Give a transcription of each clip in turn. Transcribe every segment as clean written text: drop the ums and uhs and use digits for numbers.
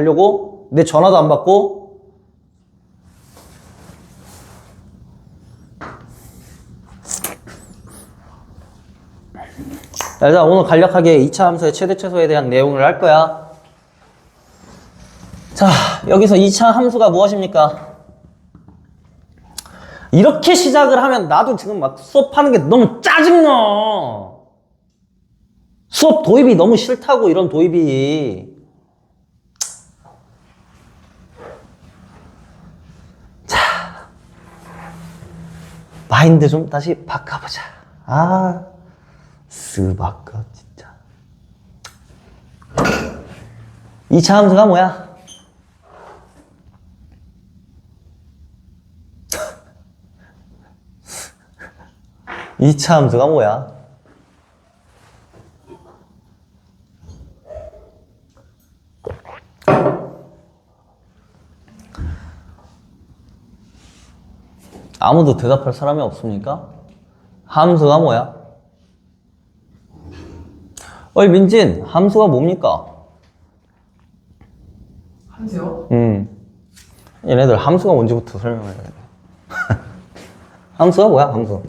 하려고 내 전화도 안 받고 자, 오늘 간략하게 2차 함수의 최대 최소에 대한 내용을 할 거야. 자, 여기서 2차 함수가 무엇입니까? 이렇게 시작을 하면 나도 지금 막 수업하는 게 너무 짜증나. 수업 도입이 너무 싫다고, 이런 도입이. 자, 마인드 좀 다시 바꿔보자. 스바커 진짜. 2차 함수가 뭐야? 이 차 함수가 뭐야? 아무도 대답할 사람이 없습니까? 함수가 뭐야? 어이 민진, 함수가 뭡니까? 함수요? 얘네들 함수가 뭔지부터 설명해야 돼. 함수가 뭐야, 함수?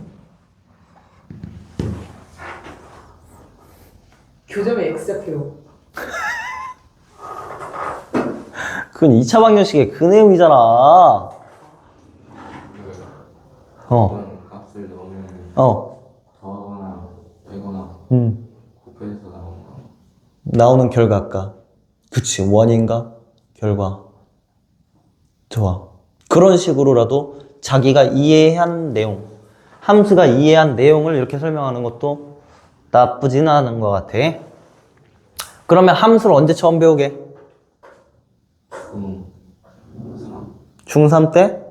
교점의 x좌표. 그건 2차 방정식의 그 내용이잖아. 어떤 값을 넣으면 더하거나 빼거나 곱해서 나오는 결과가. 그치, 원인과 결과. 좋아. 그런 식으로라도 자기가 이해한 내용, 함수가 이해한 내용을 이렇게 설명하는 것도 나쁘진 않은 것 같아. 그러면 함수를 언제 처음 배우게? 중3 때?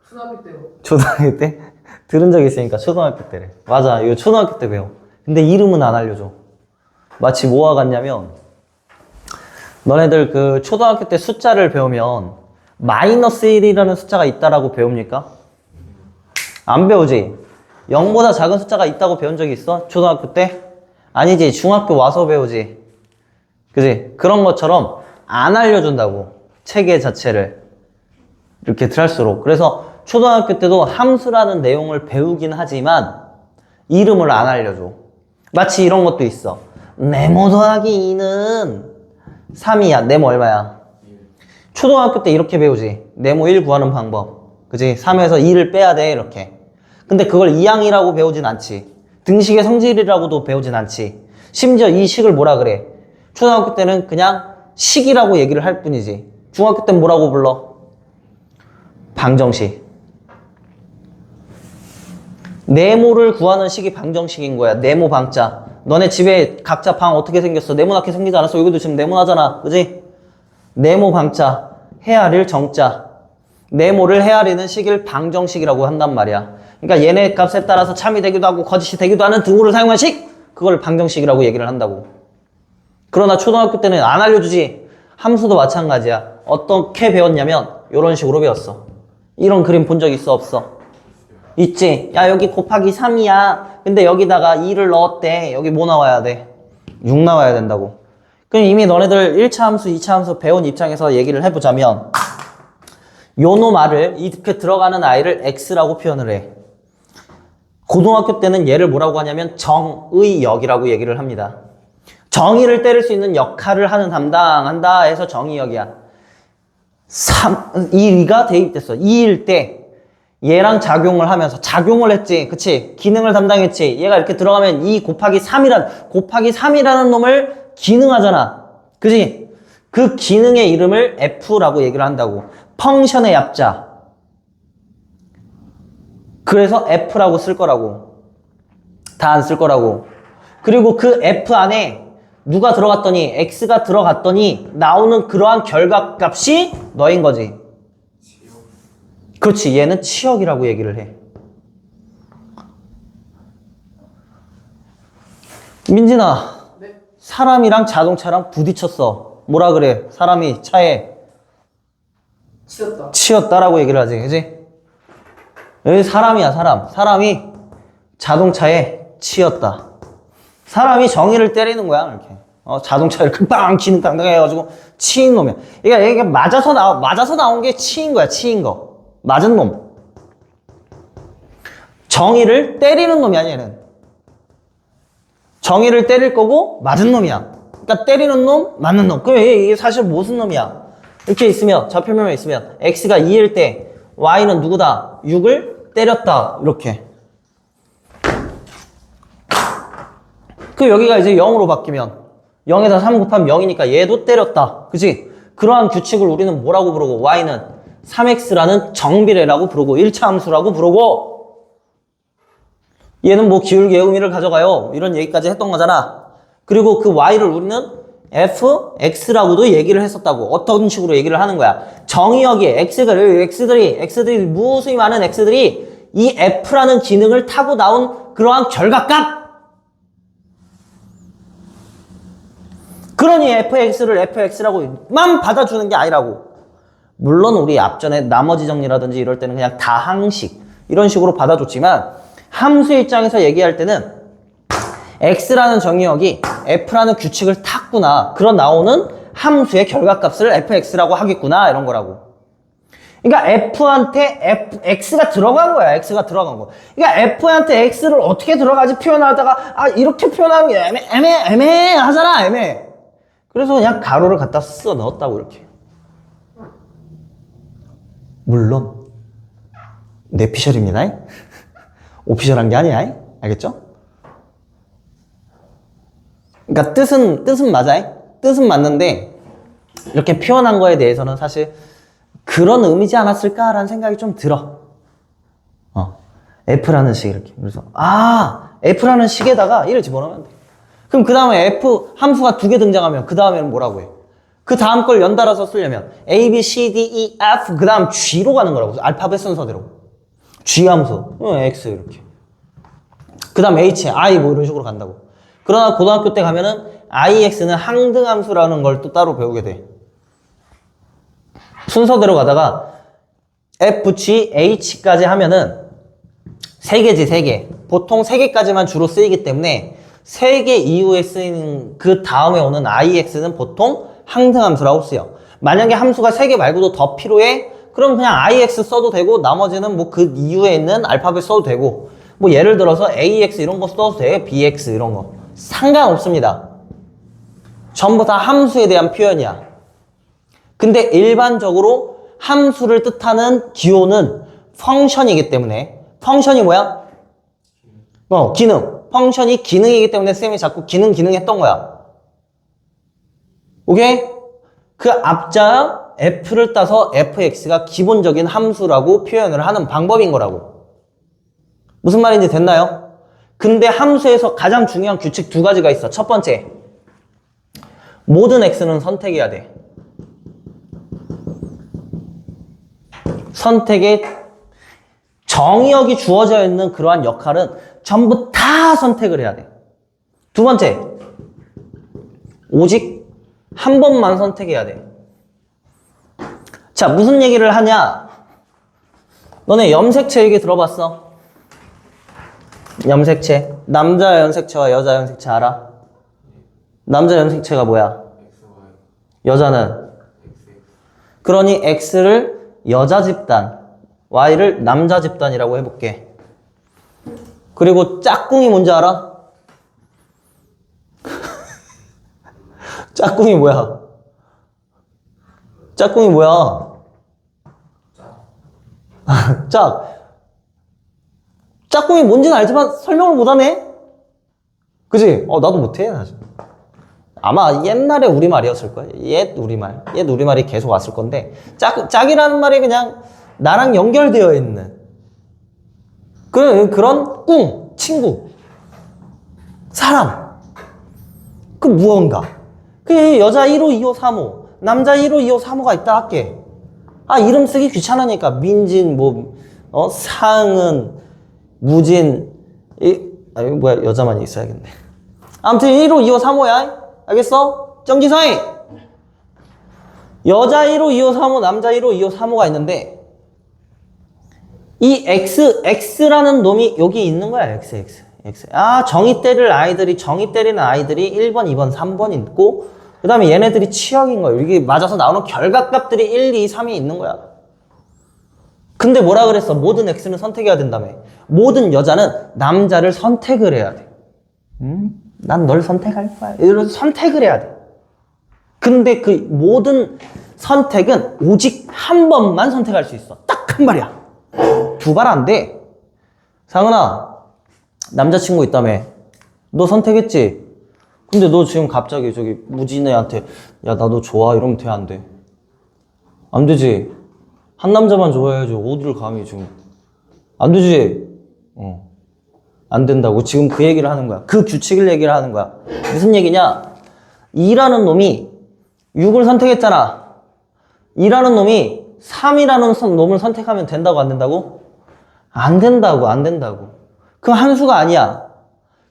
초등학교 때요. 초등학교 때? 들은 적 있으니까 초등학교 때래. 맞아, 이거 초등학교 때 배워. 근데 이름은 안 알려줘. 마치 뭐와 같냐면, 너네들 그 초등학교 때 숫자를 배우면 마이너스 1이라는 숫자가 있다라고 배웁니까? 안 배우지? 0보다 작은 숫자가 있다고 배운 적이 있어? 초등학교 때? 아니지, 중학교 와서 배우지. 그지? 그런 것처럼 안 알려준다고, 체계 자체를. 이렇게 들할수록. 그래서 초등학교 때도 함수라는 내용을 배우긴 하지만 이름을 안 알려줘. 마치 이런 것도 있어. 네모 더하기 2는 3이야. 네모 얼마야? 초등학교 때 이렇게 배우지. 네모 1 구하는 방법. 그지? 3에서 2를 빼야 돼, 이렇게. 근데 그걸 이항이라고 배우진 않지. 등식의 성질이라고도 배우진 않지. 심지어 이 식을 뭐라 그래? 초등학교 때는 그냥 식이라고 얘기를 할 뿐이지. 중학교 때는 뭐라고 불러? 방정식. 네모를 구하는 식이 방정식인 거야. 네모 방자. 너네 집에 각자 방 어떻게 생겼어? 네모나게 생기지 않았어? 여기도 지금 네모나잖아. 그지? 네모 방자. 헤아릴 정자. 네모를 헤아리는 식을 방정식이라고 한단 말이야. 그러니까 얘네 값에 따라서 참이 되기도 하고 거짓이 되기도 하는 등호를 사용한 식? 그걸 방정식이라고 얘기를 한다고. 그러나 초등학교 때는 안 알려주지. 함수도 마찬가지야. 어떻게 배웠냐면 이런 식으로 배웠어. 이런 그림 본 적 있어, 없어? 있지? 야, 여기 곱하기 3이야. 근데 여기다가 2를 넣었대. 여기 뭐 나와야 돼? 6 나와야 된다고. 그럼 이미 너네들 1차 함수, 2차 함수 배운 입장에서 얘기를 해보자면 요놈 알을, 이렇게 들어가는 아이를 x라고 표현을 해. 고등학교 때는 얘를 뭐라고 하냐면 정의역이라고 얘기를 합니다. 정의를 때릴 수 있는 역할을 하는 담당한다 해서 정의역이야. 2가 대입됐어. 2일 때 얘랑 작용을 하면서 작용을 했지. 그치? 기능을 담당했지. 얘가 이렇게 들어가면 2 곱하기 3이라는 놈을 기능하잖아. 그치? 그 기능의 이름을 f라고 얘기를 한다고. 펑션의 약자. 그래서 f라고 쓸 거라고. 다 안 쓸 거라고. 그리고 그 f 안에 누가 들어갔더니, x가 들어갔더니 나오는 그러한 결과값이 너인 거지. 그렇지. 얘는 치역이라고 얘기를 해. 민진아, 네? 사람이랑 자동차랑 부딪혔어. 뭐라 그래? 사람이 차에 치였다. 치였다라고 얘기를 하지. 그지? 여기 사람이야, 사람. 사람이 자동차에 치였다. 사람이 정의를 때리는 거야, 이렇게. 자동차 이렇게 빵 기능 당당 해가지고 치인 놈이야. 이게 맞아서 나온 게 치인 거야, 치인 거. 맞은 놈. 정의를 때리는 놈이 아니야, 얘는. 정의를 때릴 거고 맞은 놈이야. 그러니까 때리는 놈, 맞는 놈. 그럼 이게 사실 무슨 놈이야? 이렇게 있으면, 좌표면에 있으면 x가 2일 때 y는 누구다? 6을 때렸다. 이렇게. 그 여기가 이제 0으로 바뀌면 0에다 3 곱하면 0이니까 얘도 때렸다. 그치? 그러한 규칙을 우리는 뭐라고 부르고 y는 3x라는 정비례라고 부르고 1차 함수라고 부르고 얘는 뭐 기울기의 의미를 가져가요. 이런 얘기까지 했던 거잖아. 그리고 그 y를 우리는 fx라고도 얘기를 했었다고. 어떤 식으로 얘기를 하는 거야? 정의역에 x들이 무수히 많은 x들이 이 f라는 기능을 타고 나온 그러한 결과값. 그러니 fx를 fx라고만 받아주는 게 아니라고. 물론 우리 앞전에 나머지 정리라든지 이럴 때는 그냥 다항식 이런 식으로 받아줬지만 함수의 입장에서 얘기할 때는 x라는 정의역이 f라는 규칙을 탔구나. 그런 나오는 함수의 결과값을 fx라고 하겠구나. 이런 거라고. 그러니까 f한테 x가 들어간 거야. x가 들어간 거. 그러니까 f한테 x를 어떻게 들어가지 표현하다가 이렇게 표현하는 게 애매하잖아. 애매해. 그래서 그냥 가로를 갖다 써 넣었다고 이렇게. 물론 내피셜입니다. 오피셜한 게 아니야. 알겠죠? 그러니까 뜻은 맞아. 뜻은 맞는데 이렇게 표현한 거에 대해서는 사실 그런 의미지 않았을까라는 생각이 좀 들어. F라는 식 이렇게. 그래서 F라는 식에다가 1을 집어넣으면 돼. 그럼 그 다음에 F 함수가 2개 등장하면 그 다음에는 뭐라고 해? 그 다음 걸 연달아서 쓰려면 A, B, C, D, E, F 그 다음 G로 가는 거라고. 알파벳 순서대로. G 함수. X 이렇게. 그 다음 H, I 뭐 이런 식으로 간다고. 그러나 고등학교 때 가면은 IX는 항등함수라는 걸 또 따로 배우게 돼. 순서대로 가다가 F, G, H까지 하면은 3개지, 3개. 보통 3개까지만 주로 쓰이기 때문에 3개 이후에 쓰이는 그 다음에 오는 IX는 보통 항등함수라고 쓰여. 만약에 함수가 3개 말고도 더 필요해? 그럼 그냥 IX 써도 되고 나머지는 뭐 그 이후에 있는 알파벳 써도 되고 뭐 예를 들어서 AX 이런 거 써도 돼. BX 이런 거. 상관없습니다. 전부 다 함수에 대한 표현이야. 근데 일반적으로 함수를 뜻하는 기호는 펑션이기 때문에 펑션이 뭐야? 기능. 펑션이 기능이기 때문에 쌤이 자꾸 기능 했던 거야. 오케이? 그 앞자 f를 따서 fx가 기본적인 함수라고 표현을 하는 방법인 거라고. 무슨 말인지 됐나요? 근데 함수에서 가장 중요한 규칙 2가지가 있어. 첫 번째, 모든 x는 선택해야 돼. 선택에 정의역이 주어져 있는 그러한 역할은 전부 다 선택을 해야 돼. 두 번째, 오직 한 번만 선택해야 돼. 자, 무슨 얘기를 하냐? 너네 염색체 얘기 들어봤어? 염색체. 남자 염색체와 여자 염색체 알아? 남자 염색체가 뭐야? 여자는? 그러니 X를 여자 집단, Y를 남자 집단이라고 해볼게. 그리고 짝꿍이 뭔지 알아? 짝꿍이 뭐야? 짝꿍이 뭐야? 짝꿍이 뭔지는 알지만 설명을 못하네? 그치? 나도 못해 사실. 아마 옛날에 우리말이었을 거야. 옛 우리말이 계속 왔을 건데 짝이라는 말이 그냥 나랑 연결되어 있는 그런 꿍, 친구, 사람, 그 무언가. 그 여자 1호, 2호, 3호, 남자 1호, 2호, 3호가 있다 할게. 이름 쓰기 귀찮으니까 민진, 상은, 무진, 뭐야, 여자만 있어야겠네. 아무튼 1호, 2호, 3호야. 알겠어? 정지서이! 여자 1호, 2호, 3호, 남자 1호, 2호, 3호가 있는데 이 X라는 놈이 여기 있는 거야, X. X. 아, 정의 때리는 아이들이 1번, 2번, 3번 있고, 그 다음에 얘네들이 치역인 거예요. 이게 맞아서 나오는 결각값들이 1, 2, 3이 있는 거야. 근데 뭐라 그랬어? 모든 X는 선택해야 된다며. 모든 여자는 남자를 선택을 해야 돼. 난 널 선택할 거야. 이러면서 선택을 해야 돼. 근데 그 모든 선택은 오직 한 번만 선택할 수 있어. 딱 한 발이야. 두 발 안 돼. 상은아, 남자친구 있다며. 너 선택했지? 근데 너 지금 갑자기 저기 무진애한테 야, 나 너 좋아 이러면 돼, 안 돼? 안 되지. 한 남자만 좋아해야지. 어디를 감히 지금. 안 되지. 안 된다고. 지금 그 얘기를 하는 거야. 그 규칙을 얘기를 하는 거야. 무슨 얘기냐? 2라는 놈이 6을 선택했잖아. 2라는 놈이 3이라는 놈을 선택하면 된다고, 안 된다고? 안 된다고, 안 된다고. 그럼 함수가 아니야.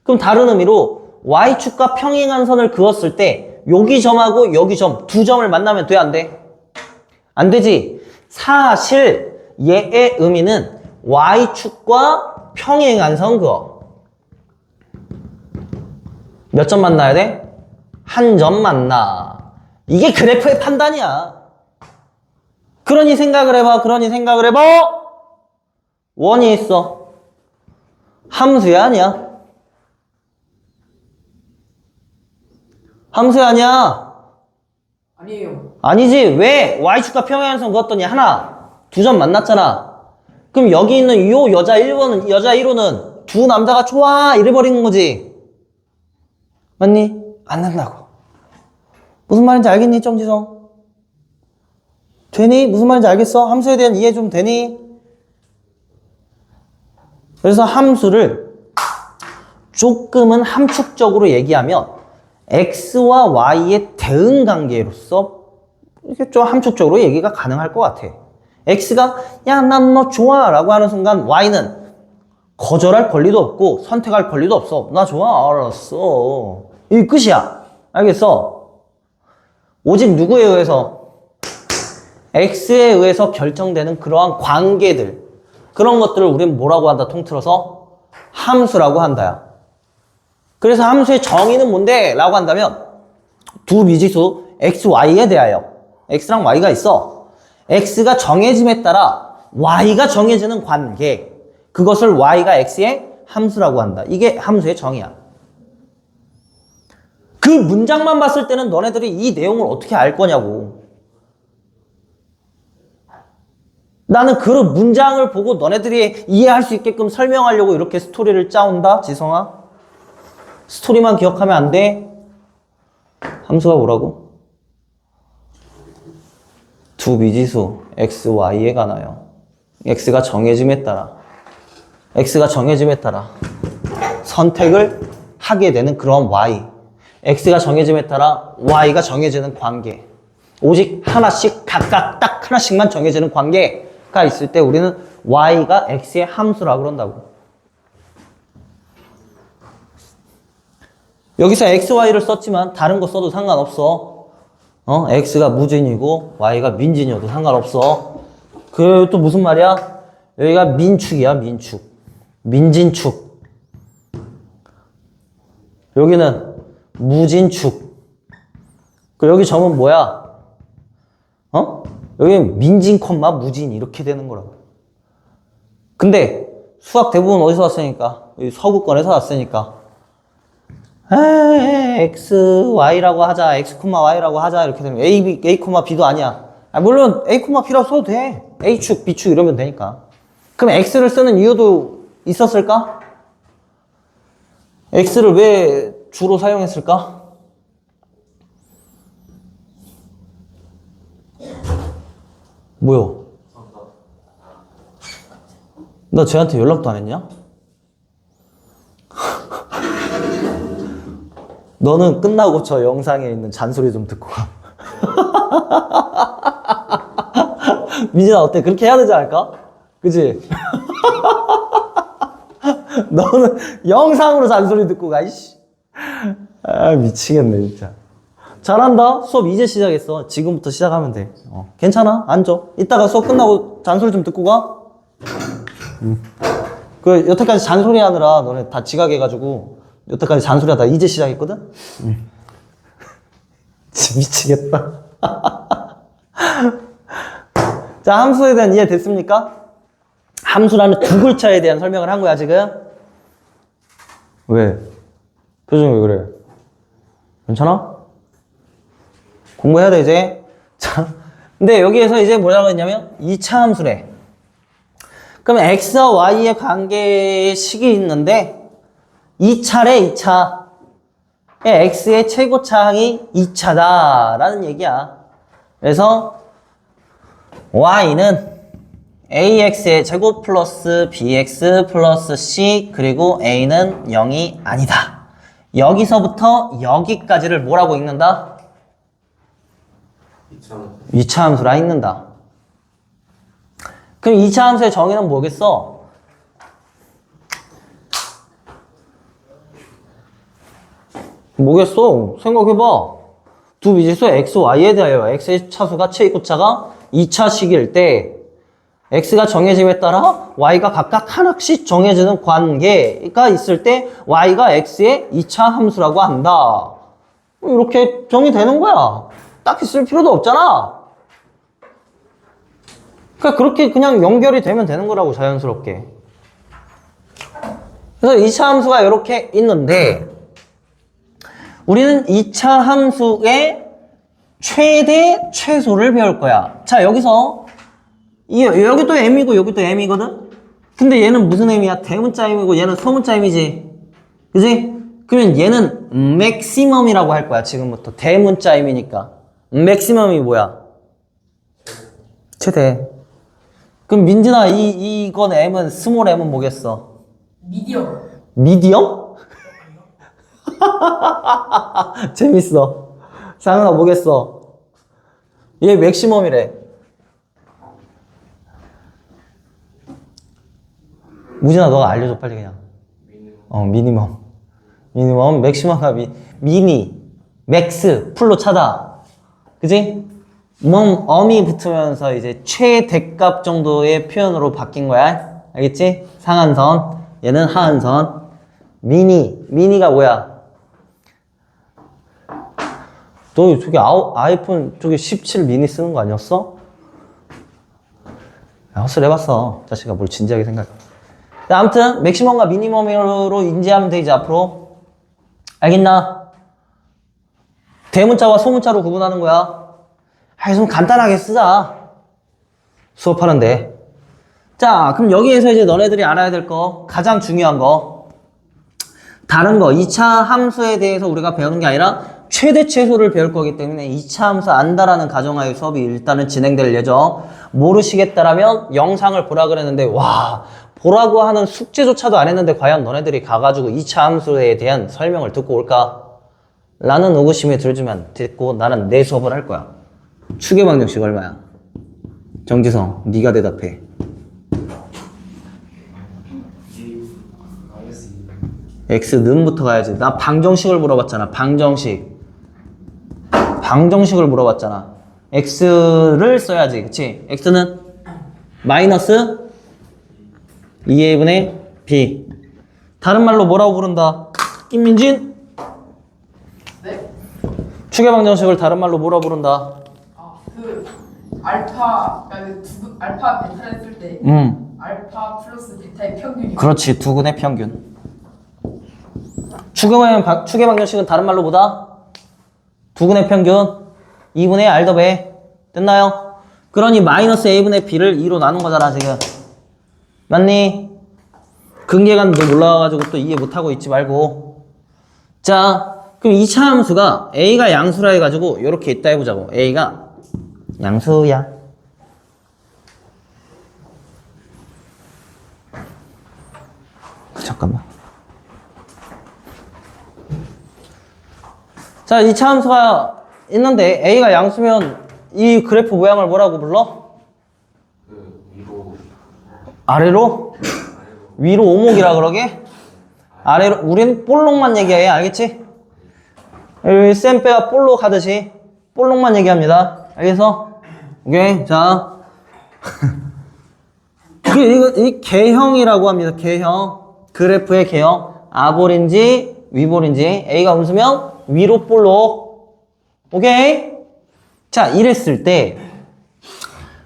그럼 다른 의미로 y축과 평행한 선을 그었을 때 여기 점하고 여기 점, 두 점을 만나면 돼, 안 돼? 안 되지. 사실 얘의 의미는 y축과 평행한 선 그어. 몇 점 만나야 돼? 한 점 만나. 이게 그래프의 판단이야. 그러니 생각을 해봐. 원이 있어. 함수야, 아니야? 함수야, 아니야? 아니에요. 아니지. 왜? y축과 평행한 선 그었더니 하나, 두 점 만났잖아. 그럼 여기 있는 요 여자 1호는 두 남자가 좋아 이래버리는 거지. 맞니? 안 된다고. 무슨 말인지 알겠니, 정지성? 되니? 무슨 말인지 알겠어? 함수에 대한 이해 좀 되니? 그래서 함수를 조금은 함축적으로 얘기하면 x와 y의 대응 관계로서 이렇게 좀 함축적으로 얘기가 가능할 것 같아. x가 야, 난 너 좋아 라고 하는 순간 y는 거절할 권리도 없고 선택할 권리도 없어. 나 좋아. 알았어. 이게 끝이야. 알겠어? 오직 누구에 의해서? x에 의해서 결정되는 그러한 관계들, 그런 것들을 우리는 뭐라고 한다? 통틀어서 함수라고 한다야. 그래서 함수의 정의는 뭔데? 라고 한다면 두 미지수 x, y에 대하여 x랑 y가 있어. x가 정해짐에 따라 y가 정해지는 관계, 그것을 y가 x의 함수라고 한다. 이게 함수의 정의야. 그 문장만 봤을 때는 너네들이 이 내용을 어떻게 알 거냐고. 나는 그 문장을 보고 너네들이 이해할 수 있게끔 설명하려고 이렇게 스토리를 짜온다, 지성아. 스토리만 기억하면 안 돼. 함수가 뭐라고? 두 미지수 x, y에 관하여 x가 정해짐에 따라 선택을 하게 되는 그런 y, x가 정해짐에 따라 y가 정해지는 관계, 오직 하나씩 각각 딱 하나씩만 정해지는 관계가 있을 때 우리는 y가 x의 함수라고 그런다고. 여기서 x, y를 썼지만 다른 거 써도 상관없어. x가 무진이고 y가 민진이어도 상관없어. 그 또 무슨 말이야? 여기가 민축이야, 민축. 민진축. 여기는 무진축. 그 여기 점은 뭐야? 여기 민진, 무진 이렇게 되는 거라고. 근데 수학 대부분 어디서 왔으니까? 여기 서구권에서 왔으니까. x, y라고 하자, x, y라고 하자 이렇게 되면 a, b도 아니야. 물론 a, b라고 써도 돼. a축, b축 이러면 되니까. 그럼 x를 쓰는 이유도 있었을까? x를 왜 주로 사용했을까? 뭐야? 나 쟤한테 연락도 안 했냐? 너는 끝나고 저 영상에 있는 잔소리 좀 듣고 가. 민진아, 어때? 그렇게 해야 되지 않을까? 그치? 너는 영상으로 잔소리 듣고 가, 이씨. 아, 미치겠네, 진짜. 잘한다. 수업 이제 시작했어. 지금부터 시작하면 돼. 괜찮아. 앉아. 이따가 수업 끝나고 잔소리 좀 듣고 가. 그 여태까지 잔소리 하느라 너네 다 지각해가지고 여태까지 잔소리 하다 이제 시작했거든? 진짜 미치겠다. 자, 함수에 대한 이해 됐습니까? 함수라는 두 글자에 대한 설명을 한 거야, 지금. 왜? 표정이 왜 그래? 괜찮아? 공부해야 돼, 이제. 자, 근데 여기에서 이제 뭐라고 했냐면 2차 함수래. 그럼 x와 y의 관계식이 있는데 2차래, 2차. x의 최고차항이 2차다라는 얘기야. 그래서 y는 ax의 제곱 플러스 bx 플러스 c 그리고 a는 0이 아니다. 여기서부터 여기까지를 뭐라고 읽는다? 2차 함수라 읽는다. 그럼 2차 함수의 정의는 뭐겠어? 뭐겠어? 생각해봐. 두 미지수 x, y에 대하여 x의 차수가 최고차가 2차식일 때 x가 정해짐에 따라 y가 각각 하나씩 정해지는 관계가 있을 때 y가 x의 2차 함수라고 한다. 이렇게 정의되는 거야. 딱히 쓸 필요도 없잖아. 그러니까 그렇게 그냥 연결이 되면 되는 거라고, 자연스럽게. 그래서 2차 함수가 이렇게 있는데 우리는 2차 함수의 최대, 최소를 배울 거야. 자, 여기서 여기도 m이고 여기도 m이거든? 근데 얘는 무슨 m이야? 대문자 m이고 얘는 소문자 m이지. 그지? 그러면 얘는 맥시멈이라고 할 거야, 지금부터. 대문자 m이니까. 맥시멈이 뭐야? 최대. 그럼 민진아, 이건 m은, 스몰 m은 뭐겠어? 미디엄. 미디엄? 재밌어. 상은아, 뭐겠어? 얘 맥시멈이래. 무진아, 너가 알려줘, 빨리 그냥. 미니멈. 미니멈, 맥시멈과 미니, 맥스, 풀로 차다. 그지? 엄이 붙으면서 이제 최대값 정도의 표현으로 바뀐 거야. 알겠지? 상한선, 얘는 하한선. 미니가 뭐야? 너 저기 아이폰 저기 17 미니 쓰는 거 아니었어? 헛소리 해봤어. 자식아, 뭘 진지하게 생각해. 아무튼 맥시멈과 미니멈으로 인지하면 돼, 이제 앞으로. 알겠나? 대문자와 소문자로 구분하는 거야. 좀 간단하게 쓰자. 수업하는데. 자, 그럼 여기에서 이제 너네들이 알아야 될 거, 가장 중요한 거, 다른 거, 2차 함수에 대해서 우리가 배우는 게 아니라 최대 최소를 배울 거기 때문에 2차 함수 안다라는 가정하에 수업이 일단은 진행될 예정. 모르시겠다라면 영상을 보라 그랬는데, 와, 보라고 하는 숙제조차도 안 했는데 과연 너네들이 가가지고 2차 함수에 대한 설명을 듣고 올까? 라는 의구심이 들지만 듣고 나는 내 수업을 할 거야. 추계 방정식 얼마야? 정지성, 네가 대답해. x는부터 가야지. 나 방정식을 물어봤잖아. 방정식을 물어봤잖아. x를 써야지. 그치? x는 마이너스 2a분의 b. 다른 말로 뭐라고 부른다? 김민진? 네? 추계 방정식을 다른 말로 뭐라고 부른다? 알파 베타를 했을 때 알파 플러스 베타의 평균이. 그렇지, 두근의 평균. 추계 방정식은 다른 말로 뭐다? 두근의 평균 2분의 r 더배. 됐나요? 그러니 마이너스 a분의 b를 2로 나눈 거잖아, 지금. 맞니? 근계관 너 몰라가지고 또 이해 못하고 있지 말고. 자, 그럼 2차 함수가 a가 양수라 해가지고 이렇게 있다 해보자고. a가 양수야. 잠깐만. 자, 2차 함수가 있는데 a가 양수면 이 그래프 모양을 뭐라고 불러? 위로. 아래로? 위로 오목이라 그러게? 아래로, 우린 볼록만 얘기해. 알겠지? 여기 쌤빼가 볼록 하듯이 볼록만 얘기합니다. 알겠어? 오케이. 자. 이 개형이라고 합니다. 개형. 그래프의 개형. 아볼인지 위볼인지 A가 음수면 위로 볼록. 오케이? 자, 이랬을 때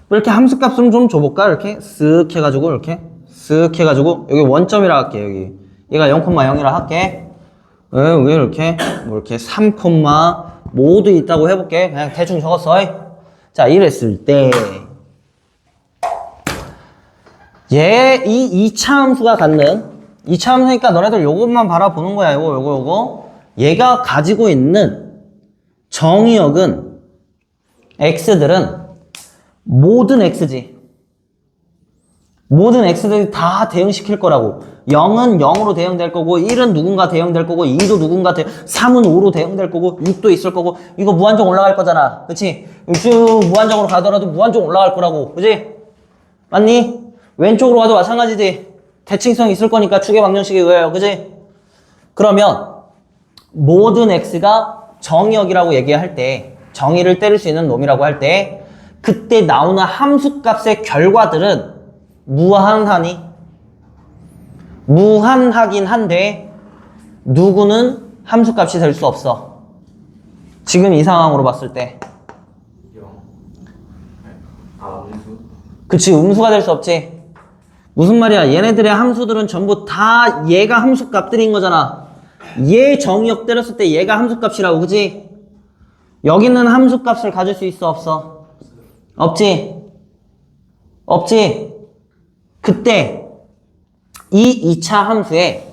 이렇게 함수값을 좀 줘볼까? 이렇게 쓱 해가지고 이렇게 쓱 해가지고 여기 원점이라 할게. 여기 얘가 0,0이라 할게. 왜 이렇게 뭐 이렇게 3, 모두 있다고 해볼게. 그냥 대충 적었어. 자, 이랬을 때 이 2차 함수가 갖는 2차 함수니까 너네들 요것만 바라보는 거야. 요거 얘가 가지고 있는 정의역은 x들은 모든 x지. 모든 x들이 다 대응시킬 거라고. 0은 0으로 대응될 거고 1은 누군가 대응될 거고 2도 누군가 3은 5로 대응될 거고 6도 있을 거고 이거 무한정 올라갈 거잖아. 그치? 쭉 무한정으로 가더라도 무한정 올라갈 거라고. 그치? 맞니? 왼쪽으로 가도 마찬가지지. 대칭성 있을 거니까 축의 방정식에 의하여. 그치? 그러면 모든 x가 정의역이라고 얘기할 때 정의를 때릴 수 있는 놈이라고 할 때 그때 나오는 함수값의 결과들은 무한하니? 무한하긴 한데 누구는 함수값이 될 수 없어. 지금 이 상황으로 봤을 때. 음수? 그치, 음수가 될 수 없지. 무슨 말이야? 얘네들의 함수들은 전부 다 얘가 함수값들인 거잖아. 얘 정의역 때렸을 때 얘가 함수값이라고. 그치? 여기는 함수값을 가질 수 있어 없어? 없지? 없지? 그때 이 2차 함수의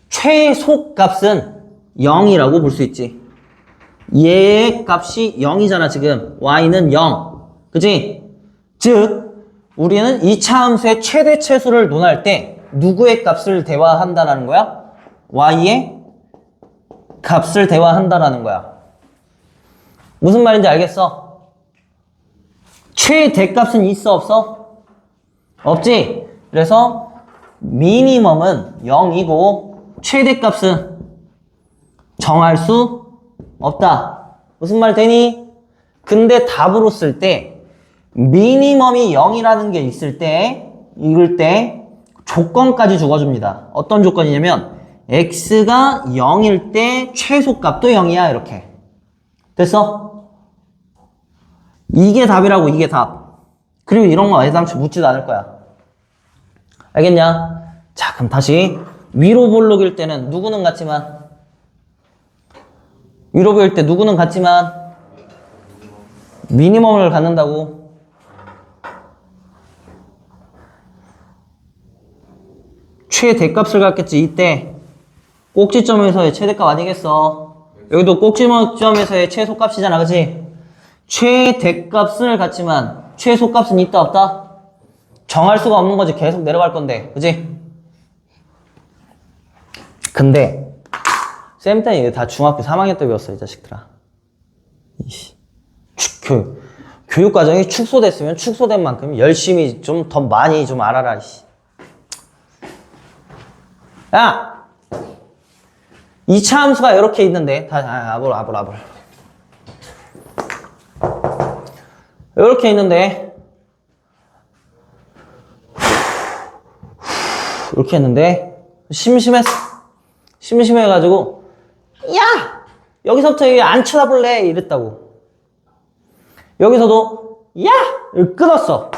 최소값은 0이라고 볼 수 있지. 얘의 값이 0이잖아 지금. y는 0. 그치? 즉 우리는 2차 함수의 최대 최소를 논할 때 누구의 값을 대화한다라는 거야? y의 값을 대화한다라는 거야. 무슨 말인지 알겠어? 최대값은 있어 없어? 없지? 그래서 미니멈은 0이고 최대값은 정할 수 없다. 무슨 말 되니? 근데 답으로 쓸 때 미니멈이 0이라는 게 있을 때 읽을 때 조건까지 적어줍니다. 어떤 조건이냐면 x가 0일 때 최소값도 0이야. 이렇게 됐어? 이게 답이라고. 이게 답. 그리고 이런 거 애당초 묻지도 않을 거야. 알겠냐? 자, 그럼 다시 위로 볼록일 때는 누구는 같지만 위로 보일 때 누구는 같지만 미니멈을 갖는다고. 최대값을 갖겠지. 이때 꼭지점에서의 최대값 아니겠어? 여기도 꼭지점에서의 최소값이잖아. 그치? 최대값을 갖지만 최소값은 있다 없다? 정할 수가 없는 거지. 계속 내려갈 건데. 그치? 근데 쌤 때는 이게 다 중학교 3학년 때 배웠어. 이 자식들아. 이씨. 교육과정이 축소됐으면 축소된 만큼 열심히 좀 더 많이 좀 알아라. 이씨. 야! 2차 함수가 이렇게 있는데 아볼 이렇게 있는데 이렇게 했는데 심심해가지고 야! 여기서부터 안 쳐다볼래 이랬다고. 여기서도 야! 이렇게 끊었어.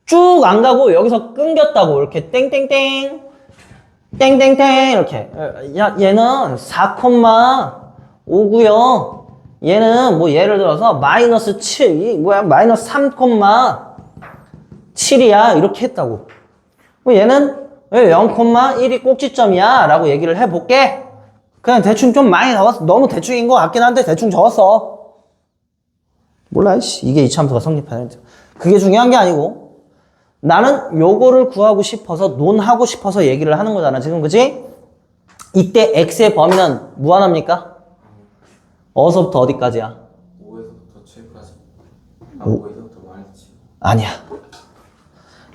쭉 안 가고 여기서 끊겼다고. 이렇게 땡땡땡 이렇게. 야, 얘는 4,5고요. 얘는 뭐 예를 들어서 마이너스 7, 마이너스 3,7이야. 이렇게 했다고. 얘는 왜 0,1이 꼭지점이야? 라고 얘기를 해볼게. 그냥 대충 좀 많이 적었어. 너무 대충인 것 같긴 한데 대충 적었어. 몰라, 이게 이차함수가 성립하는. 그게 중요한 게 아니고 나는 요거를 구하고 싶어서 논하고 싶어서 얘기를 하는 거잖아 지금. 그치? 이때 x의 범위는 무한합니까? 어서부터 어디까지야? 5에서부터 7까지. 5에서부터 마이너스 7. 아니야.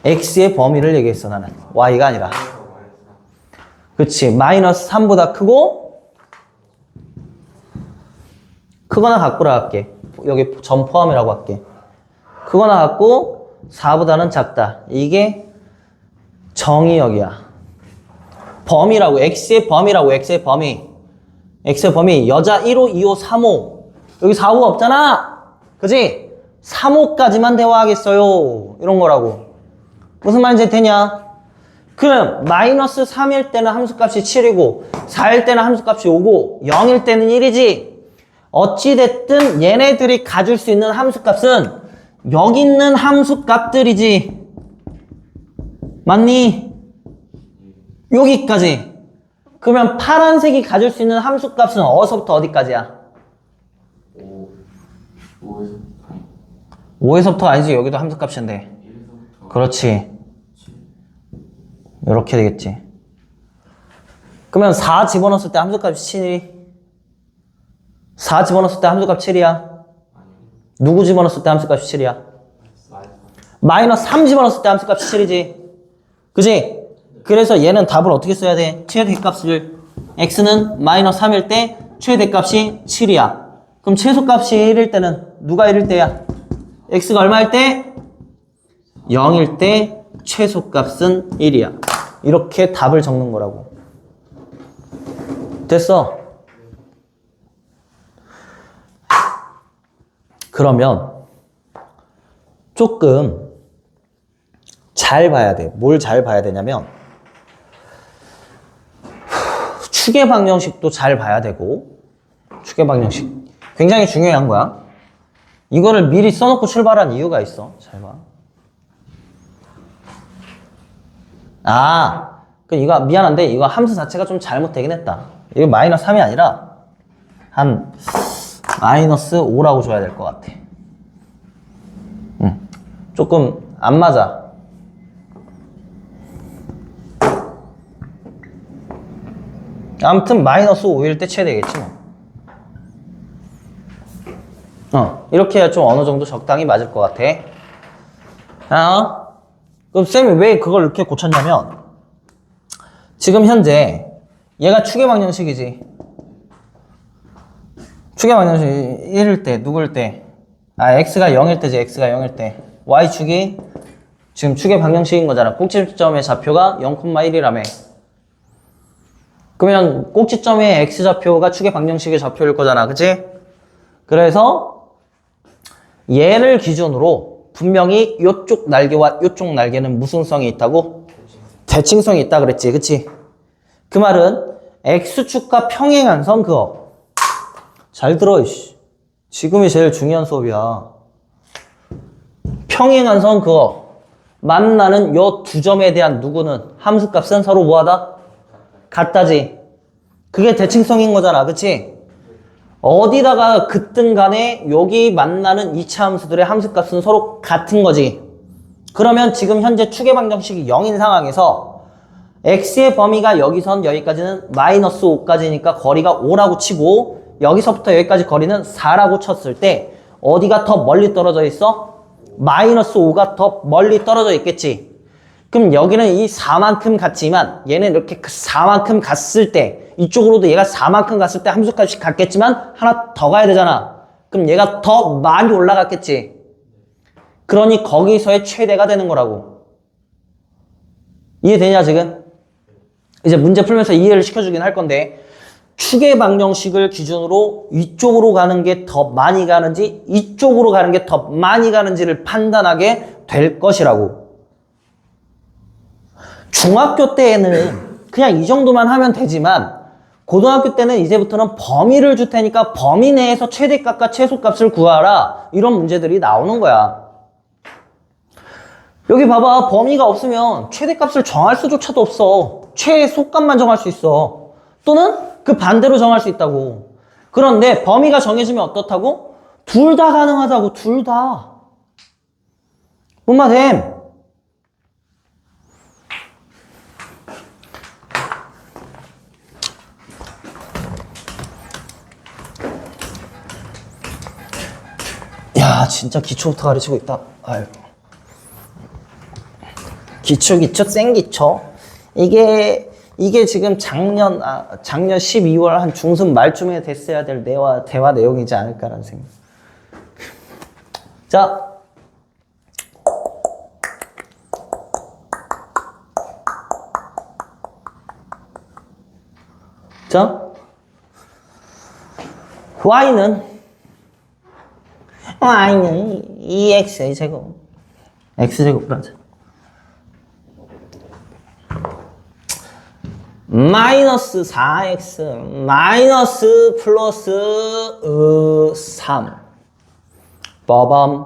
x의 범위를 얘기했어 나는. y가 아니라. 그치? 마이너스 3보다 크거나 같고라 할게. 여기 점 포함이라고 할게. 크거나 같고 4보다는 작다. 이게 정의역이야. 범위라고, x의 범위라고, x의 범위. x의 범위, 여자 1호, 2호, 3호. 여기 4호가 없잖아! 그지? 3호까지만 대화하겠어요. 이런 거라고. 무슨 말인지 되냐? 그럼 마이너스 3일 때는 함수값이 7이고 4일 때는 함수값이 5고 0일 때는 1이지. 어찌됐든 얘네들이 가질 수 있는 함수값은 여기 있는 함수값들이지. 맞니? 여기까지. 그러면 파란색이 가질 수 있는 함수값은 어디서부터 어디까지야? 5에서부터 아니지. 여기도 함수값인데. 1에서부터 그렇지. 이렇게 되겠지. 그러면 4 집어넣었을 때 함수값이 7이? 4 집어넣었을 때 함수값 7이야? 누구 집어넣었을 때 함수값이 7이야? 마이너스 3 집어넣었을 때 함수값이 7이지. 그지? 그래서 얘는 답을 어떻게 써야 돼? 최대값을 x는 마이너스 3일 때 최대값이 7이야. 그럼 최소값이 1일 때는 누가 1일 때야? x가 얼마일 때? 0일 때 최소값은 1이야. 이렇게 답을 적는 거라고. 됐어? 그러면 조금 잘 봐야 돼. 뭘 잘 봐야 되냐면 추계 방정식도 잘 봐야 되고, 추계 방정식 굉장히 중요한 거야. 이거를 미리 써놓고 출발한 이유가 있어. 잘 봐. 이거 미안한데 이거 함수 자체가 좀 잘못되긴 했다. 이거 마이너스 3이 아니라 한 마이너스 5라고 줘야 될 것 같아. 조금 안 맞아. 아무튼 마이너스 5일 때 최대겠지 뭐. 이렇게 해야 좀 어느 정도 적당히 맞을 것 같아. 그럼 쌤이 왜 그걸 이렇게 고쳤냐면, 지금 현재 얘가 추계 방정식이지. 추계 방정식 1일 때, 누구일 때? x가 0일 때지, x가 0일 때. y축이 지금 추계 방정식인 거잖아. 꼭지점의 좌표가 0,1이라며. 그러면 꼭지점의 x좌표가 추계 방정식의 좌표일 거잖아. 그치? 그래서 얘를 기준으로 분명히 요쪽 날개와 요쪽 날개는 무슨성이 있다고? 대칭성이 있다 그랬지. 그치? 그 말은 x축과 평행한 선 그거. 잘 들어. 이씨. 지금이 제일 중요한 수업이야. 평행한 선 그거. 만나는 요 두 점에 대한 누구는 함수값은 서로 뭐하다? 같다지. 그게 대칭성인 거잖아. 그치? 어디다가 긋든 간에 여기 만나는 2차 함수들의 함수값은 서로 같은 거지. 그러면 지금 현재 추계 방정식이 0인 상황에서 x의 범위가 여기선 여기까지는 마이너스 5까지니까 거리가 5라고 치고, 여기서부터 여기까지 거리는 4라고 쳤을 때 어디가 더 멀리 떨어져 있어? 마이너스 5가 더 멀리 떨어져 있겠지. 그럼 여기는 이 4만큼 같지만 얘는 이렇게 4만큼 갔을 때, 이쪽으로도 얘가 4만큼 갔을 때 함수값이 같겠지만 하나 더 가야 되잖아. 그럼 얘가 더 많이 올라갔겠지. 그러니 거기서의 최대가 되는 거라고. 이해되냐 지금? 이제 문제 풀면서 이해를 시켜주긴 할 건데, 추계 방정식을 기준으로 이쪽으로 가는 게 더 많이 가는지 이쪽으로 가는 게 더 많이 가는지를 판단하게 될 것이라고. 중학교 때에는 그냥 이 정도만 하면 되지만 고등학교 때는 이제부터는 범위를 줄 테니까 범위 내에서 최대값과 최소값을 구하라, 이런 문제들이 나오는 거야. 여기 봐봐. 범위가 없으면 최대값을 정할 수조차도 없어. 최소값만 정할 수 있어. 또는 그 반대로 정할 수 있다고. 그런데 범위가 정해지면 어떻다고? 둘 다 가능하다고. 둘 다. 뭔 말됨? 야, 진짜 기초부터 가르치고 있다. 아유. 기초 센 기초. 이게 지금 작년 12월 한 중순 말쯤에 됐어야 될 대화 내용이지 않을까라는 생각. 자, 자, y는 2x의 제곱 x제곱을 하자. 마이너스 4x 마이너스 플러스 3 빠밤.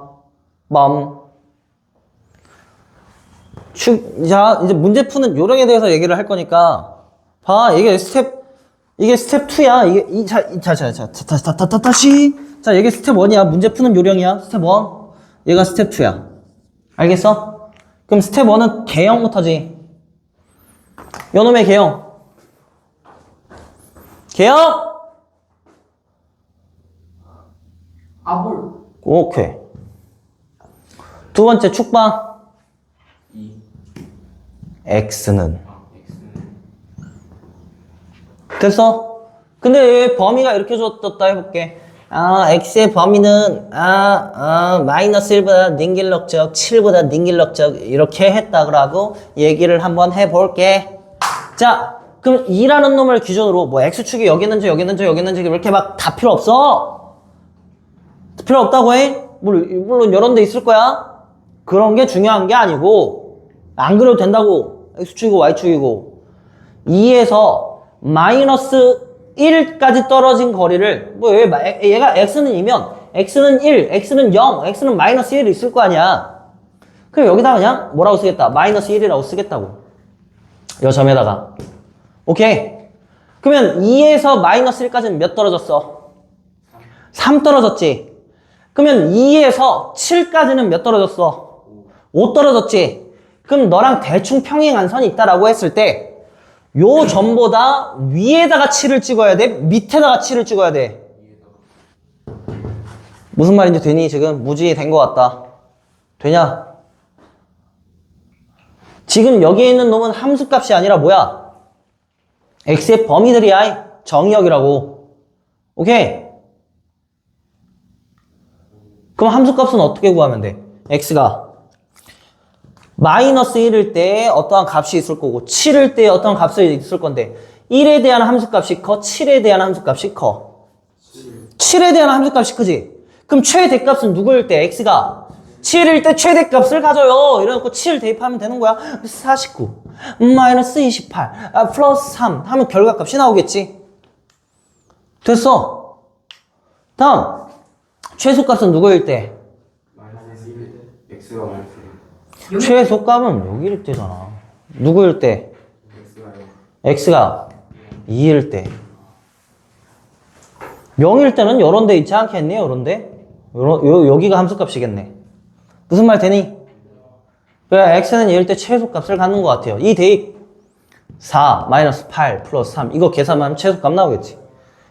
자, 이제 문제 푸는 요령에 대해서 얘기를 할 거니까 봐. 이게 스텝 2야. 이게 다시. 자, 이게 스텝 1이야. 문제 푸는 요령이야. 스텝 1. 얘가 스텝 2야. 알겠어? 그럼 스텝 1은 개형부터지. 요놈의 개형. 아볼. 오케이. 두 번째 축방. 2. x는. x는 됐어? 근데 왜 범위가 이렇게 줬다 해볼게. x의 범위는 마이너스 1보다 닌길럭적 7보다 닌길럭적 이렇게 했다 그러고 얘기를 한번 해볼게. 자, 그럼 2라는 놈을 기준으로 뭐 x축이 여기 있는지 이렇게 막 다 필요 없어. 필요 없다고 해? 물론 이런 데 있을 거야. 그런 게 중요한 게 아니고 안 그래도 된다고. x축이고 y축이고 2에서 마이너스 1까지 떨어진 거리를 뭐 얘가 x는 2면 x는 1, x는 0, x는 마이너스 1이 있을 거 아니야. 그럼 여기다 그냥 뭐라고 쓰겠다? 마이너스 1이라고 쓰겠다고. 요 점에다가. 오케이. 그러면 2에서 마이너스 1까지는 몇 떨어졌어? 3 떨어졌지. 그러면 2에서 7까지는 몇 떨어졌어? 5 떨어졌지. 그럼 너랑 대충 평행한 선이 있다라고 했을 때 요 점보다 위에다가 7을 찍어야 돼? 밑에다가 7을 찍어야 돼? 무슨 말인지 되니? 지금 무지 된 것 같다. 되냐? 지금 여기에 있는 놈은 함수값이 아니라 뭐야? x의 범위들이야. 정의역이라고. 오케이? 그럼 함수값은 어떻게 구하면 돼? x가 마이너스 1일 때 어떠한 값이 있을 거고 7일 때 어떠한 값이 있을 건데 1에 대한 함수값이 커? 7에 대한 함수값이 커? 7에 대한 함수값이 크지? 그럼 최대값은 누구일 때? x가 7일 때 최대값을 가져요. 이래놓고 7 대입하면 되는 거야. 49 마이너스 28 플러스 3 하면 결과값이 나오겠지? 됐어. 다음 최소값은 누구일 때? 마이너스 1. x가 마이너스 1. 최소값은 여기일 때잖아. 누구일 때? x가 0. x가 2일 때. 0일 때는 요런 데 있지 않겠니? 요런 데? 여기가 함수값이겠네. 무슨 말 되니? 그래, x는 2일 때 최소값을 갖는 것 같아요. 이 대입 4 마이너스 8 플러스 3 이거 계산하면 최소값 나오겠지.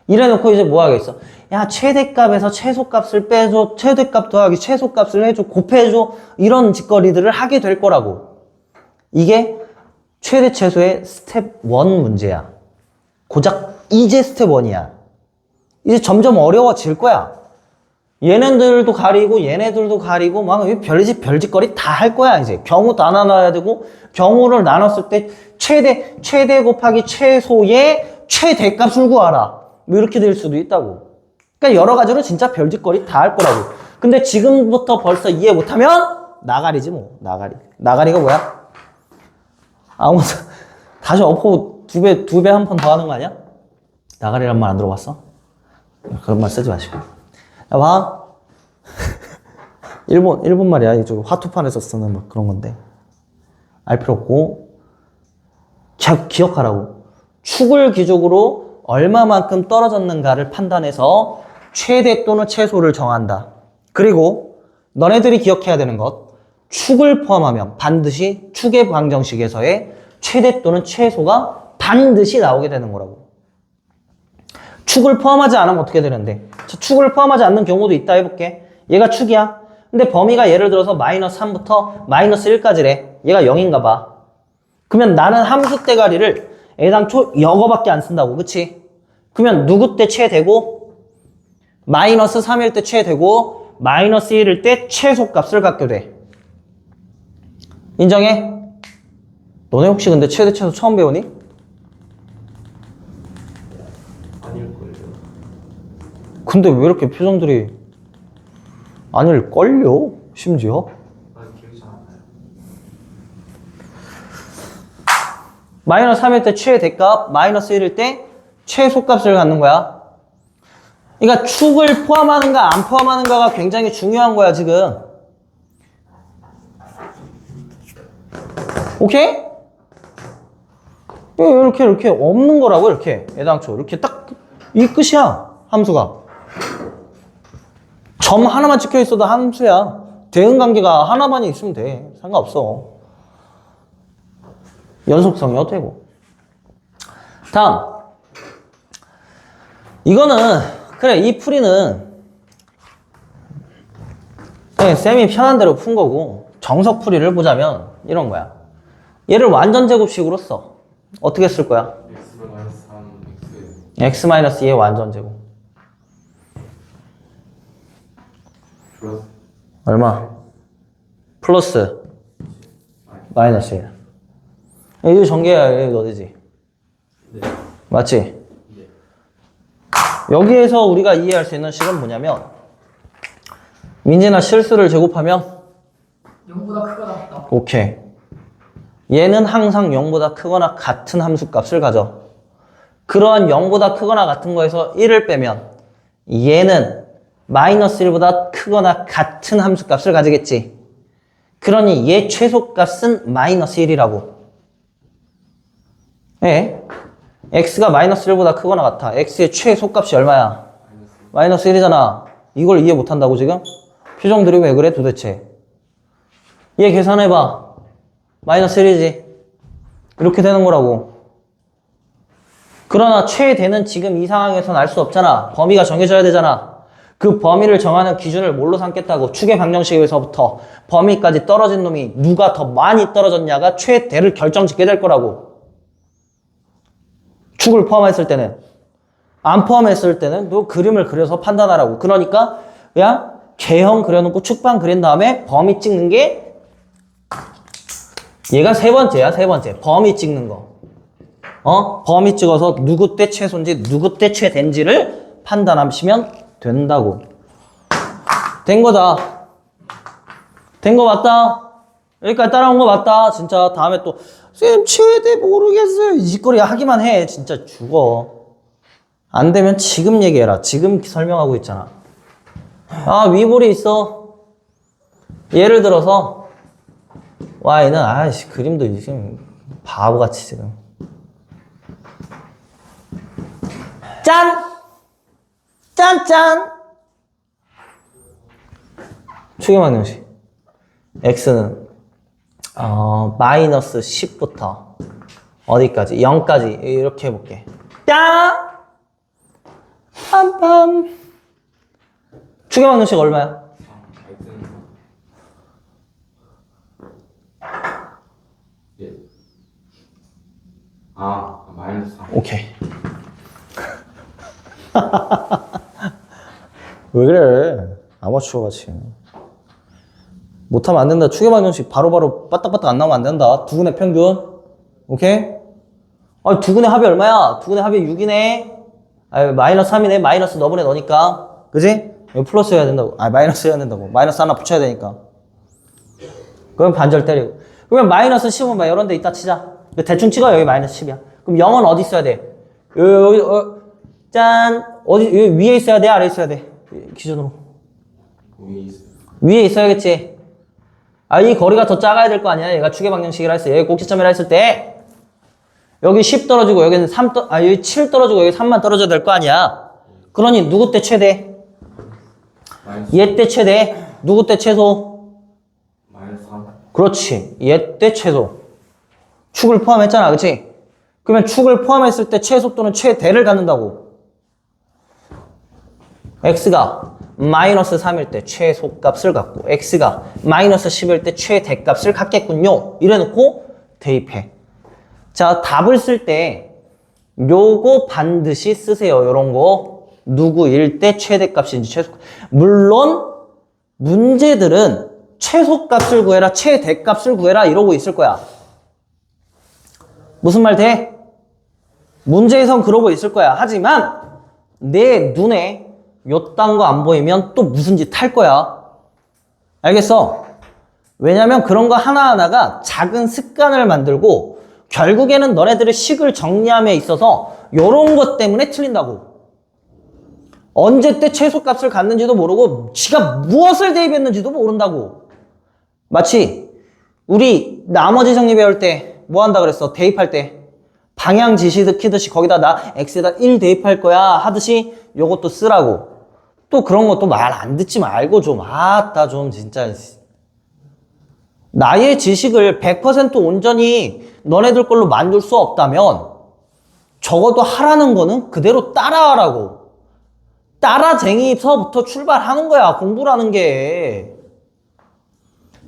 이래놓고 이제 뭐 하겠어? 야, 최대값에서 최소값을 빼줘, 최대값 더하기 최소값을 해줘, 곱해줘, 이런 짓거리들을 하게 될 거라고. 이게 최대 최소의 스텝 1 문제야. 고작 이제 스텝 1이야. 이제 점점 어려워질 거야. 얘네들도 가리고 얘네들도 가리고 막 별짓거리 다 할 거야. 이제 경우 다 나눠야 되고, 경우를 나눴을 때 최대 곱하기 최소의 최대값을 구하라. 뭐 이렇게 될 수도 있다고. 그러니까 여러 가지로 진짜 별짓거리 다 할 거라고. 근데 지금부터 벌써 이해 못하면 나가리지 뭐. 나가리가 뭐야? 아무 다시 엎고 두 배 한 번 더 하는 거 아니야? 나가리란 말 안 들어봤어? 그런 말 쓰지 마시고. 야, 봐. 일본 말이야. 이쪽 화투판에서 쓰는 막 그런 건데. 알 필요 없고. 잘 기억하라고. 축을 기준으로 얼마만큼 떨어졌는가를 판단해서 최대 또는 최소를 정한다. 그리고 너네들이 기억해야 되는 것, 축을 포함하면 반드시 축의 방정식에서의 최대 또는 최소가 반드시 나오게 되는 거라고. 축을 포함하지 않으면 어떻게 되는데? 축을 포함하지 않는 경우도 있다 해볼게. 얘가 축이야. 근데 범위가 예를 들어서 마이너스 3부터 마이너스 1까지래. 얘가 0인가 봐. 그러면 나는 함수 대가리를 애당초 이거밖에 안 쓴다고. 그치? 그러면 누구 때 최대고 마이너스 3일 때 최대고 마이너스 1일 때 최소값을 갖게 돼. 인정해? 너네 혹시 근데 최대 최소 처음 배우니? 근데 왜 이렇게 표정들이 아닐걸요? 심지어? 기억이 잘 안 나요. 마이너스 3일 때 최대값, 마이너스 1일 때 최소값을 갖는 거야. 그러니까 축을 포함하는가 안 포함하는가가 굉장히 중요한 거야 지금. 오케이? 이렇게 없는 거라고 이렇게 애당초 이렇게 딱 이 끝이야 함수가. 점 하나만 찍혀 있어도 함수야. 대응관계가 하나만 있으면 돼. 상관없어. 연속성이 되고. 다음. 이거는 그래 이 풀이는 그냥 쌤이 편한 대로 푼 거고 정석 풀이를 보자면 이런 거야. 얘를 완전 제곱식으로 써. 어떻게 쓸 거야? x-2의 완전 제곱. 플러스 얼마? 플러스 마이너스 1. 이거 전개야. 이거 어디지? 네. 맞지? 네. 여기에서 우리가 이해할 수 있는 식은 뭐냐면 민지나 실수를 제곱하면 0보다 크거나 같다. 오케이. 얘는 항상 0보다 크거나 같은 함수값을 가져. 그러한 0보다 크거나 같은 거에서 1을 빼면 얘는 마이너스 1보다 크거나 같은 함수값을 가지겠지. 그러니 얘 최소값은 마이너스 1이라고. 예. x가 마이너스 1보다 크거나 같아. x의 최소값이 얼마야? 마이너스 1이잖아. 이걸 이해 못한다고 지금? 표정들이 왜 그래 도대체? 얘 계산해봐. 마이너스 1이지. 이렇게 되는 거라고. 그러나 최대는 지금 이 상황에선 알 수 없잖아. 범위가 정해져야 되잖아. 그 범위를 정하는 기준을 뭘로 삼겠다고? 축의 방정식에서부터 범위까지 떨어진 놈이 누가 더 많이 떨어졌냐가 최대를 결정짓게 될 거라고. 축을 포함했을 때는. 안 포함했을 때는 너 그림을 그려서 판단하라고. 그러니까 그냥 개형 그려놓고 축방 그린 다음에 범위 찍는 게 얘가 세 번째야. 세 번째. 범위 찍는 거. 범위 찍어서 누구 때 최소인지 누구 때 최대인지를 판단하시면 된다고. 된 거다. 된 거 맞다. 여기까지 따라온 거 맞다. 진짜 다음에 또 쌤 최대 모르겠어요. 이 짓거리 하기만 해. 진짜 죽어. 안 되면 지금 얘기해라. 지금 설명하고 있잖아. 아 위볼이 있어. 예를 들어서 Y는 아이씨 그림도 지금 바보같이 지금 짠! 짠짠! 축의 방정식 x는 마이너스 10부터 어디까지? 0까지 이렇게 해볼게. 짠! 빰빰. 축의 방정식 얼마야? 예. 마이너스 3. 오케이. 왜 그래? 아마추어 같이. 못하면 안 된다. 축의 방정식 바로바로 빠딱빠딱 안 나오면 안 된다. 두근의 평균. 오케이? 두근의 합이 얼마야? 두근의 합이 6이네. 마이너스 3이네. 마이너스 너분의 너니까. 그지? 여기 플러스 해야 된다고. 마이너스 해야 된다고. 마이너스 하나 붙여야 되니까. 그럼 반절 때리고. 그러면 마이너스 10은 막 이런 데 있다 치자. 대충 찍어. 여기 마이너스 10이야. 그럼 0은 어디 있어야 돼? 여기, 짠. 어디, 여기 위에 있어야 돼? 아래에 있어야 돼? 기준으로. 위에 있어야겠지. 이 거리가 더 작아야 될 거 아니야? 얘가 축의 방정식이라 했어. 여기 꼭지점이라 했을 때 여기 10 떨어지고 여기는 3 여기 7 떨어지고 여기 3만 떨어져야 될 거 아니야? 그러니 누구 때 최대? 얘 때 최대. 누구 때 최소? 마이너스 3. 그렇지. 얘 때 최소. 축을 포함했잖아. 그치? 그러면 축을 포함했을 때 최소 또는 최대를 갖는다고. x가 마이너스 3일 때 최소값을 갖고 x가 마이너스 10일 때 최대값을 갖겠군요. 이래놓고 대입해. 자, 답을 쓸 때 요거 반드시 쓰세요. 요런 거. 누구일 때 최대값인지 최소값. 물론 문제들은 최소값을 구해라, 최대값을 구해라 이러고 있을 거야. 무슨 말 돼? 문제에선 그러고 있을 거야. 하지만 내 눈에 요딴 거 안 보이면 또 무슨 짓 할 거야. 알겠어? 왜냐면 그런 거 하나하나가 작은 습관을 만들고 결국에는 너네들의 식을 정리함에 있어서 요런 것 때문에 틀린다고. 언제 때 최소값을 갖는지도 모르고 지가 무엇을 대입했는지도 모른다고. 마치 우리 나머지 정리 배울 때 뭐 한다 그랬어? 대입할 때 방향 지시키듯이 거기다 나 x에다 1 대입할 거야 하듯이 요것도 쓰라고. 또 그런 것도 말 안 듣지 말고 좀 아따 좀 진짜 나의 지식을 100% 온전히 너네들 걸로 만들 수 없다면 적어도 하라는 거는 그대로 따라하라고. 따라쟁이서부터 출발하는 거야, 공부라는 게.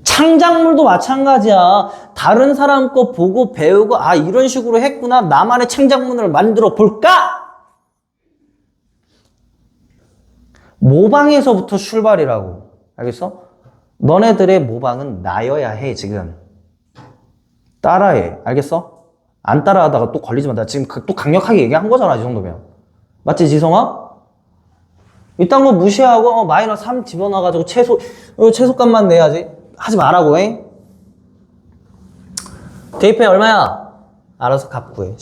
창작물도 마찬가지야. 다른 사람 거 보고 배우고 아 이런 식으로 했구나. 나만의 창작물을 만들어 볼까? 모방에서부터 출발이라고. 알겠어? 너네들의 모방은 나여야 해 지금. 따라해. 알겠어? 안 따라하다가 또 걸리지 마. 나 지금 또 강력하게 얘기한 거잖아 이 정도면. 맞지 지성아? 이딴 거 무시하고 마이너스 3 집어넣어가지고 최소값만 내야지. 하지 말라고 해. 대입해 얼마야? 알아서 값 구해.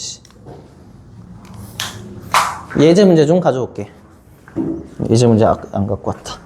예제 문제 좀 가져올게. 예제 문제 안 갖고 왔다.